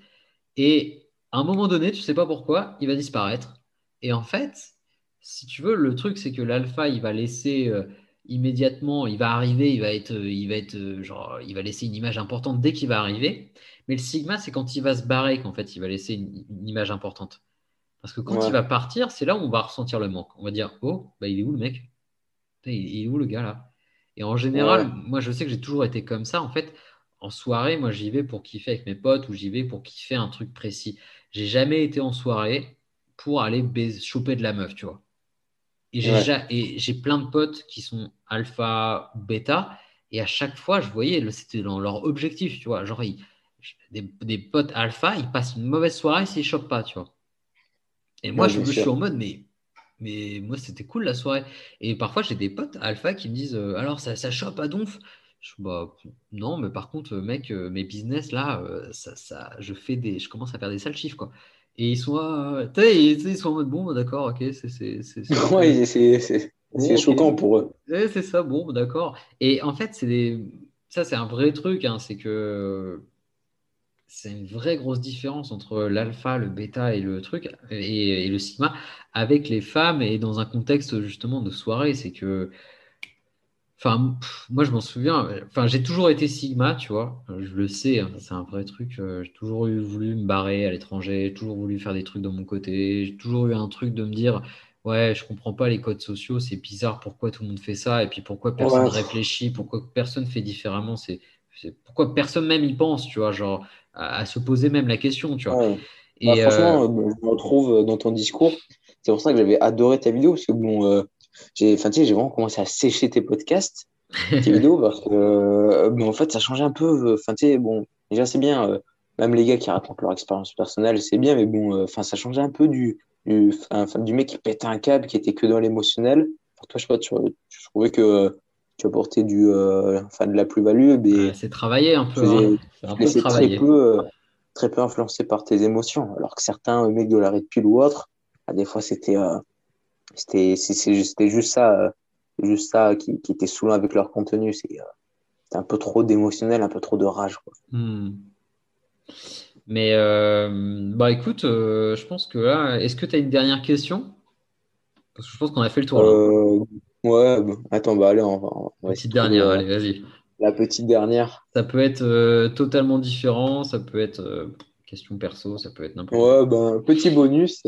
Et à un moment donné, tu sais pas pourquoi, il va disparaître. Et en fait, si tu veux, le truc, c'est que l'alpha, il va laisser immédiatement, il va arriver, genre, il va laisser une image importante dès qu'il va arriver. Mais le sigma, c'est quand il va se barrer qu'en fait, il va laisser une image importante. Parce que quand il Ouais, va partir, c'est là où on va ressentir le manque. On va dire, oh, bah, il est où le mec? Putain, il est où le gars là? Et en général, ouais, moi je sais que j'ai toujours été comme ça. En fait, en soirée, moi, j'y vais pour kiffer avec mes potes ou j'y vais pour kiffer un truc précis. J'ai jamais été en soirée pour aller choper de la meuf, tu vois. Ouais, Et j'ai plein de potes qui sont alpha ou bêta. Et à chaque fois, je voyais, c'était dans leur objectif, tu vois. Genre, des potes alpha, ils passent une mauvaise soirée s'ils chopent pas, tu vois. Et moi, ouais, je bien suis sûr. en mode, mais moi, c'était cool la soirée. Et parfois, j'ai des potes alpha qui me disent, alors, ça chope à donf? Bah, non, mais par contre, mec, mes business, là, je commence à faire des sales chiffres, quoi. Et ils sont, tu sais, ils sont en mode, bon, d'accord, ok, c'est ok. Ouais, c'est Bon, ok. choquant pour eux. Ouais, c'est ça, bon, d'accord. Et en fait, ça, c'est un vrai truc, hein, c'est que c'est une vraie grosse différence entre l'alpha, le bêta et le truc, et le sigma, avec les femmes et dans un contexte justement de soirée. C'est que, enfin, moi je m'en souviens, enfin, j'ai toujours été sigma, tu vois, je le sais, hein, c'est un vrai truc. J'ai toujours voulu me barrer à l'étranger, j'ai toujours voulu faire des trucs de mon côté, j'ai toujours eu un truc de me dire, ouais, je comprends pas les codes sociaux, c'est bizarre, pourquoi tout le monde fait ça, et puis pourquoi personne Ouais, réfléchit, pourquoi personne fait différemment, pourquoi personne même y pense, tu vois, genre à se poser même la question, tu vois. ouais. Bah, Et franchement, je me retrouve dans ton discours. C'est pour ça que j'avais adoré ta vidéo, parce que bon, enfin, tu sais, j'ai vraiment commencé à sécher tes podcasts, tes vidéos, parce que bon, en fait, ça changeait un peu. Enfin, tu sais, bon, déjà, c'est bien, même les gars qui racontent leur expérience personnelle, c'est bien, mais bon, enfin, ça changeait un peu enfin, du mec qui pétait un câble, qui était que dans l'émotionnel. Pour toi, je sais pas, tu trouvais que tu apportais enfin, de la plus-value, mais c'est travailler un peu, hein. faisais, C'est tu un te peu laissais travailler. très peu influencé par tes émotions. Alors que certains mecs de la Red Pill ou autres, bah, des fois, c'était juste ça qui était saoulant avec leur contenu. C'était un peu trop d'émotionnel, un peu trop de rage, quoi. Hmm. Mais bah écoute, je pense que là, est-ce que tu as une dernière question? Parce que je pense qu'on a fait le tour là. Euh, ouais, bon, attends, bah allez, on va Une essayer petite de trouver dernière, allez, vas-y. la petite dernière. Ça peut être totalement différent, ça peut être question perso, ça peut être n'importe quoi. Ouais, ben, petit bonus,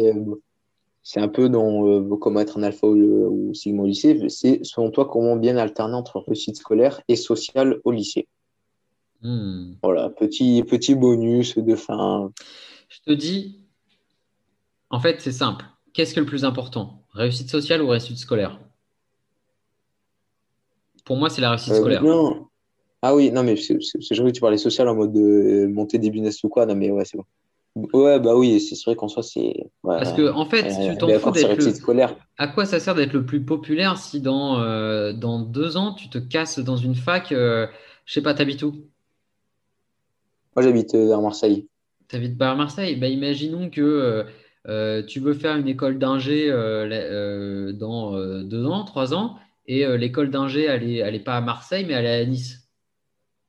c'est un peu dans comment être un alpha ou sigma au lycée. C'est selon toi comment bien alterner entre réussite scolaire et sociale au lycée. Hmm. Voilà, petit bonus de fin. Je te dis, en fait, c'est simple. Qu'est-ce que le plus important? Réussite sociale ou réussite scolaire? Pour moi, c'est la réussite scolaire. Non. Ah oui, non, mais j'ai cru que tu parlais social en mode de monter des business ou quoi. Non, mais ouais, c'est bon. Ouais, bah oui, c'est vrai qu'en soi, c'est. Ouais, Parce que, en fait, tu t'en fous d'accord, c'est d'être réussite le. scolaire. À quoi ça sert d'être le plus populaire si dans 2 ans, tu te casses dans une fac, je sais pas, t'habites où? Moi, j'habite vers Marseille. T'habites pas à Marseille? Bah, imaginons que tu veux faire une école d'ingé dans 2 ans, 3 ans, et l'école d'ingé, elle est pas à Marseille, mais elle est à Nice.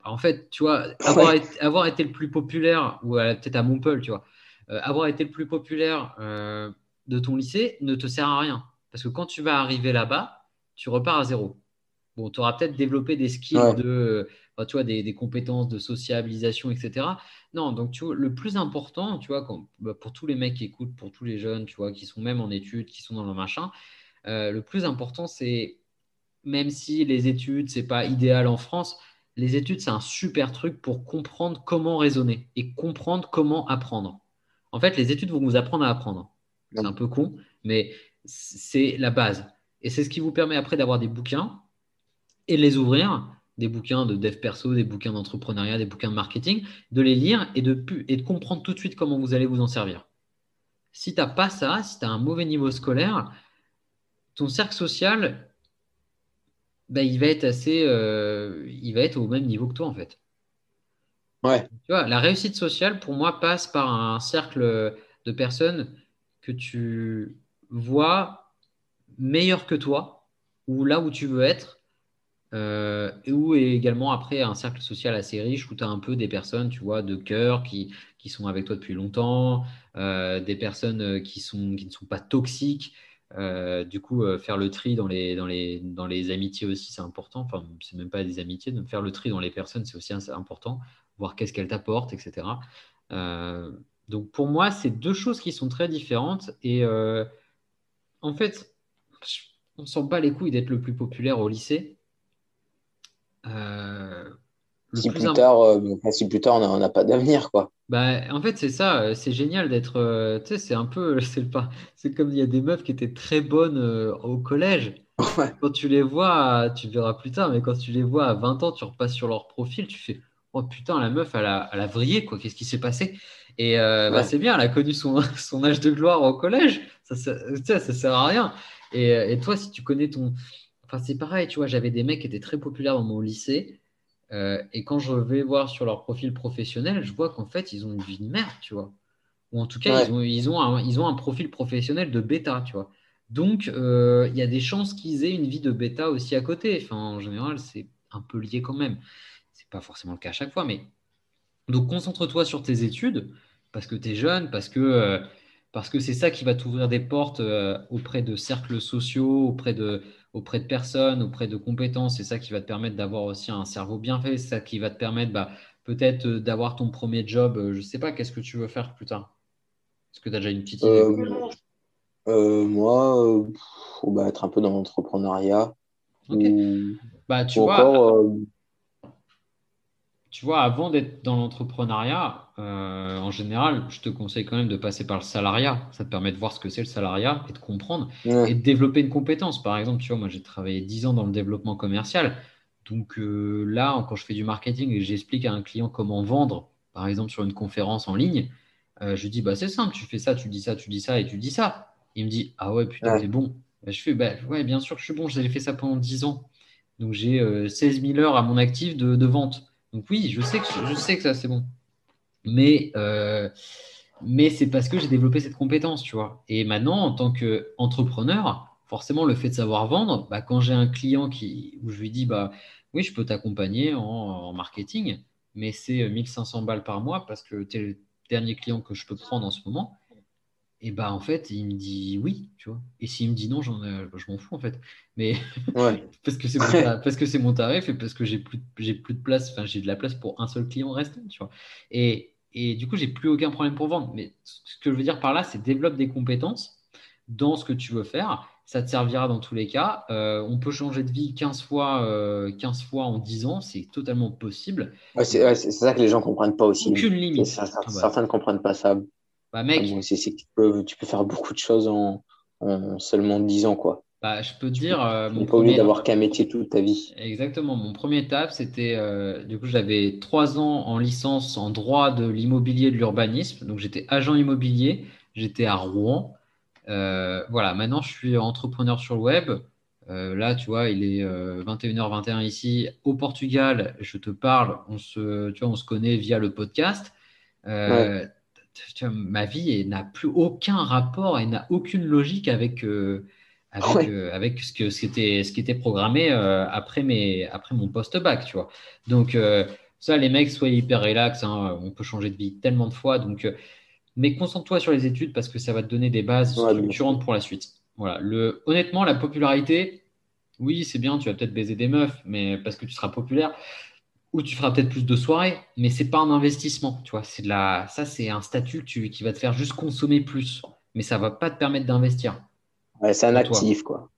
En fait, tu vois, Ouais, avoir été le plus populaire, ou peut-être à Montpellier, tu vois, avoir été le plus populaire de ton lycée ne te sert à rien. Parce que quand tu vas arriver là-bas, tu repars à zéro. Bon, tu auras peut-être développé des skills ouais, enfin, tu vois, des compétences de sociabilisation, etc. Non, donc tu vois, le plus important, tu vois, bah, pour tous les mecs qui écoutent, pour tous les jeunes, tu vois, qui sont même en études, qui sont dans le machin, le plus important, c'est, même si les études, c'est pas idéal en France, les études, c'est un super truc pour comprendre comment raisonner et comprendre comment apprendre. En fait, les études vont vous apprendre à apprendre. C'est un peu con, mais c'est la base. Et c'est ce qui vous permet après d'avoir des bouquins et de les ouvrir, des bouquins de dev perso, des bouquins d'entrepreneuriat, des bouquins de marketing, de les lire et de comprendre tout de suite comment vous allez vous en servir. Si tu n'as pas ça, si tu as un mauvais niveau scolaire, ton cercle social, bah, il va être au même niveau que toi en fait. ouais, Tu vois, la réussite sociale pour moi passe par un cercle de personnes que tu vois meilleures que toi ou là où tu veux être. Ou également après un cercle social assez riche où tu as un peu des personnes, tu vois, de cœur qui sont avec toi depuis longtemps, des personnes qui ne sont pas toxiques. Du coup, faire le tri dans les amitiés aussi, c'est important. Enfin, c'est même pas des amitiés, de faire le tri dans les personnes, c'est aussi important, voir qu'est-ce qu'elles t'apportent, etc. Euh, donc pour moi, c'est deux choses qui sont très différentes et en fait, on ne sent pas les couilles d'être le plus populaire au lycée. Euh, le Si plus plus important. tard, si plus tard on n'a pas d'avenir, quoi. Bah, en fait, c'est ça, c'est génial d'être. Tu sais, c'est un peu. C'est comme il y a des meufs qui étaient très bonnes au collège. Ouais, Quand tu les vois, tu verras plus tard, mais quand tu les vois à 20 ans, tu repasses sur leur profil, tu fais oh putain, la meuf, elle a vrillé, quoi. Qu'est-ce qui s'est passé? Et bah, ouais, c'est bien, elle a connu son âge de gloire au collège. Tu sais, ça sert à rien. Et toi, si tu connais ton. Enfin, c'est pareil, tu vois, j'avais des mecs qui étaient très populaires dans mon lycée. Et quand je vais voir sur leur profil professionnel, je vois qu'en fait, ils ont une vie de merde, tu vois. Ou en tout cas, ouais. ils ont un profil professionnel de bêta, tu vois. Donc, il y a des chances qu'ils aient une vie de bêta aussi à côté. Enfin, en général, c'est un peu lié quand même. C'est pas forcément le cas à chaque fois, mais donc concentre-toi sur tes études parce que tu es jeune, parce que c'est ça qui va t'ouvrir des portes auprès de cercles sociaux, auprès de personnes, auprès de compétences. C'est ça qui va te permettre d'avoir aussi un cerveau bien fait. C'est ça qui va te permettre bah, peut-être d'avoir ton premier job. Je sais pas, qu'est-ce que tu veux faire plus tard? Est-ce que tu as déjà une petite idée? Euh, Moi, faut bah, être un peu dans l'entrepreneuriat Ok. ou, Bah, ou encore. tu vois, avant d'être dans l'entrepreneuriat, en général, je te conseille quand même de passer par le salariat. Ça te permet de voir ce que c'est le salariat et de comprendre et Ouais, de développer une compétence. Par exemple, tu vois, moi, j'ai travaillé 10 ans dans le développement commercial. Donc là, quand je fais du marketing et que j'explique à un client comment vendre, par exemple, sur une conférence en ligne, je lui dis, bah, c'est simple, tu fais ça, tu dis ça, tu dis ça et tu dis ça. Il me dit, ah ouais, putain, t'es ouais. bon. Bah, je fais, bah, ouais, bien sûr que je suis bon, j'ai fait ça pendant 10 ans. Donc j'ai 16 000 heures à mon actif de vente. Donc oui, je sais que ça c'est bon. Mais, euh, mais c'est parce que j'ai développé cette compétence, tu vois. Et maintenant, en tant qu'entrepreneur, forcément, le fait de savoir vendre, bah, quand j'ai un client où je lui dis, bah, oui, je peux t'accompagner en marketing, mais c'est 1500 balles par mois parce que tu es le dernier client que je peux prendre en ce moment. Et bah, en fait, il me dit oui, tu vois. Et s'il me dit non, je m'en fous, en fait. Mais Ouais. parce que c'est mon tarif et parce que j'ai plus de place, enfin, j'ai de la place pour un seul client restant, tu vois. Et du coup, j'ai plus aucun problème pour vendre. Mais ce que je veux dire par là, c'est développe des compétences dans ce que tu veux faire. Ça te servira dans tous les cas. On peut changer de vie 15 fois en 10 ans, c'est totalement possible. Ouais, Et c'est ça que les gens comprennent pas aussi. aucune limite. Ah bah, Certains ne comprennent pas ça. bah Ah bon, mec, c'est que tu peux faire beaucoup de choses en seulement 10 ans, quoi. bah, je peux te Tu dire, n'es pas obligé d'avoir qu'un métier toute ta vie. exactement, mon premier taf, c'était, du coup, j'avais 3 ans en licence en droit de l'immobilier et de l'urbanisme. Donc, j'étais agent immobilier, j'étais à Rouen. Voilà, maintenant, je suis entrepreneur sur le web. Là, tu vois, il est 21h21 ici. Au Portugal, je te parle, tu vois, on se connaît via le podcast. Ouais, Euh, Tu vois, ma vie n'a plus aucun rapport et n'a aucune logique ouais, avec ce qui était programmé après mon post-bac, tu vois. Donc, ça, les mecs, soyez hyper relax, hein, on peut changer de vie tellement de fois. Donc, mais concentre-toi sur les études parce que ça va te donner des bases ouais, bien sûr. structurantes pour la suite. Voilà. Honnêtement, la popularité, oui, c'est bien, tu vas peut-être baiser des meufs, mais parce que tu seras populaire, ou tu feras peut-être plus de soirées, mais c'est pas un investissement, tu vois. Ça, c'est un statut qui va te faire juste consommer plus, mais ça va pas te permettre d'investir Ouais, c'est un en toi. actif, quoi.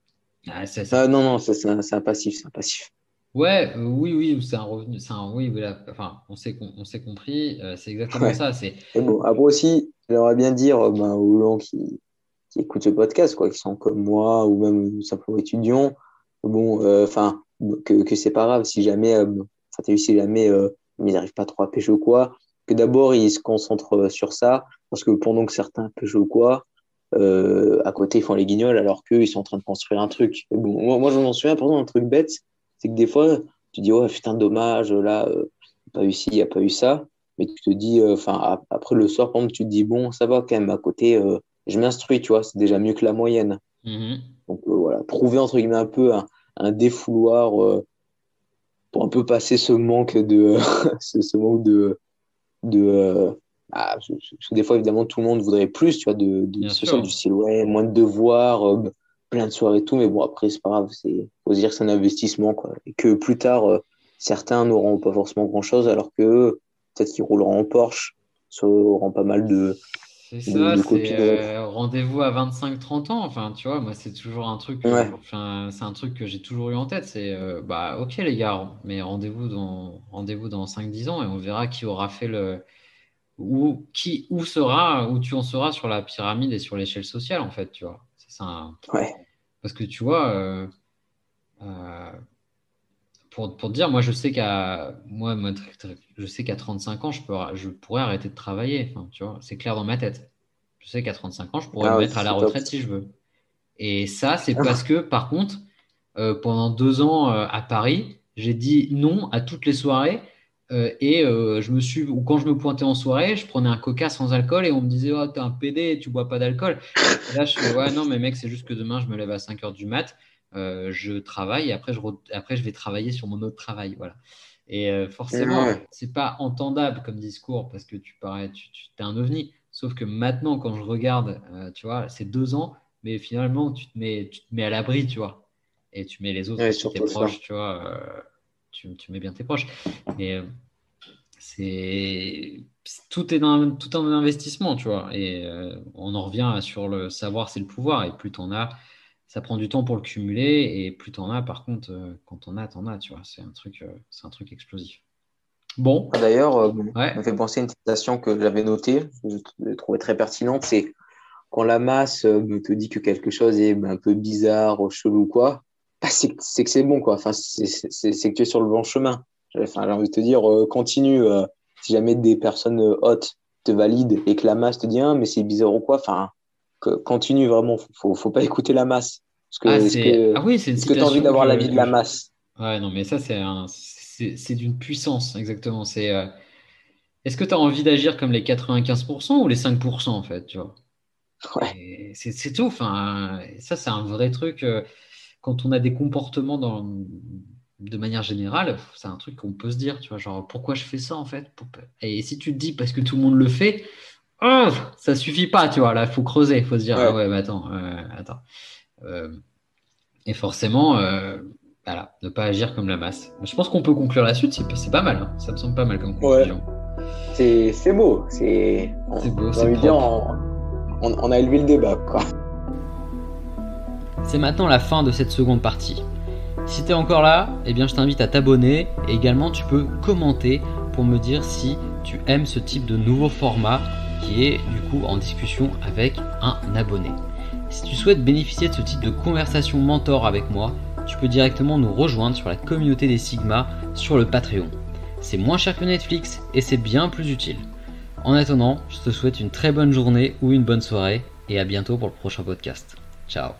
Ah, c'est ça. Ah, non, non, c'est un passif, c'est un passif. Ouais, oui, oui, c'est un revenu, oui, voilà. Enfin, on s'est compris, c'est exactement Ouais. ça. Et bon, après aussi, j'aimerais bien dire ben, aux gens qui écoutent ce podcast, quoi, qui sont comme moi ou même simplement étudiants, bon, enfin, que c'est pas grave si jamais, enfin, t'as vu, si jamais ils n'arrivent pas trop à pêcher ou quoi, que d'abord ils se concentrent sur ça, parce que pendant que certains pêchent ou quoi, à côté ils font les guignols alors qu'eux ils sont en train de construire un truc. Et bon, moi je m'en souviens, par exemple, un truc bête, c'est que des fois tu dis, ouais, putain, dommage, là, il n'y a pas eu ci, il n'y a pas eu ça. Mais tu te dis, enfin, après le soir, par exemple, tu te dis, bon, ça va quand même, à côté, je m'instruis, tu vois, c'est déjà mieux que la moyenne. Mhm. Donc voilà, trouver entre guillemets un peu un défouloir pour un peu passer ce manque de, ce manque de parce que des fois, évidemment, tout le monde voudrait plus, tu vois, de Bien social, du sûr. style, ouais, moins de devoirs, plein de soirées et tout, mais bon, après, c'est pas grave, faut se dire que c'est un investissement, quoi, et que plus tard, certains n'auront pas forcément grand-chose, alors que peut-être qu'ils rouleront en Porsche, ça auront pas mal de, C'est ça, de c'est copines. rendez-vous à 25-30 ans. Enfin, tu vois, moi, c'est toujours un truc, Ouais, enfin, c'est un truc que j'ai toujours eu en tête. C'est, bah, ok, les gars, mais rendez-vous dans 5-10 ans et on verra qui aura fait où tu en seras sur la pyramide et sur l'échelle sociale, en fait, tu vois. C'est ça, ouais. parce que tu vois, euh, pour te dire, moi, je sais qu'à 35 ans, je pourrais arrêter de travailler. Enfin, tu vois, c'est clair dans ma tête. Je sais qu'à 35 ans, je pourrais me Ah oui, mettre à la c'est top retraite ça. si je veux. Et ça, c'est parce que, par contre, pendant 2 ans à Paris, j'ai dit non à toutes les soirées. Ou quand je me pointais en soirée, je prenais un coca sans alcool et on me disait, oh, t'es un PD, tu bois pas d'alcool. Et là, je fais, ouais, non, mais mec, c'est juste que demain, je me lève à 5 heures du mat, je travaille et après, je vais travailler sur mon autre travail. Voilà. Et forcément, Ouais, c'est pas entendable comme discours parce que tu t'es un ovni. Sauf que maintenant, quand je regarde, tu vois, c'est 2 ans, mais finalement, tu te mets à l'abri, tu vois. Et tu mets les autres ouais, aussi, tes surtout ça. proches, tu vois. Tu mets bien tes proches. Mais tout un investissement, tu vois. Et on en revient sur le savoir, c'est le pouvoir. Et plus t'en as, ça prend du temps pour le cumuler. Et plus t'en as, par contre, quand t'en as, tu vois. C'est un truc explosif. Bon, Ah, d'ailleurs, ça ouais. me fait penser à une citation que j'avais notée, que je trouvais très pertinente, c'est quand la masse te dit que quelque chose est un peu bizarre, chelou ou quoi, bah, c'est que c'est bon, quoi. Enfin, c'est que tu es sur le bon chemin. Enfin, j'ai envie de te dire, continue. Si jamais des personnes hautes te valident et que la masse te dit, ah, mais c'est bizarre ou quoi, enfin, continue vraiment. Faut pas écouter la masse. Ah oui, c'est une Est-ce que tu as envie citation que d'avoir l'avis de la masse? ouais, non, mais ça, c'est d'une puissance, exactement. Est-ce que tu as envie d'agir comme les 95% ou les 5%, en fait, tu vois? Ouais, Et c'est tout. Enfin, ça, c'est un vrai truc. Quand on a des comportements de manière générale, c'est un truc qu'on peut se dire, tu vois, genre, pourquoi je fais ça, en fait? Et si tu te dis parce que tout le monde le fait, oh, ça suffit pas, tu vois. Là, il faut creuser, il faut se dire, ah ouais. ouais, mais attends. Euh, et forcément, voilà, ne pas agir comme la masse. Je pense qu'on peut conclure là-dessus, c'est pas mal, hein. Ça me semble pas mal comme Ouais, conclusion. c'est beau. C'est beau, J'ai c'est envie de dire, propre. on a élevé le débat, quoi. C'est maintenant la fin de cette seconde partie. Si tu es encore là, eh bien je t'invite à t'abonner et également tu peux commenter pour me dire si tu aimes ce type de nouveau format qui est du coup en discussion avec un abonné. Si tu souhaites bénéficier de ce type de conversation mentor avec moi, tu peux directement nous rejoindre sur la communauté des Sigma sur le Patreon. C'est moins cher que Netflix et c'est bien plus utile. En attendant, je te souhaite une très bonne journée ou une bonne soirée et à bientôt pour le prochain podcast. Ciao.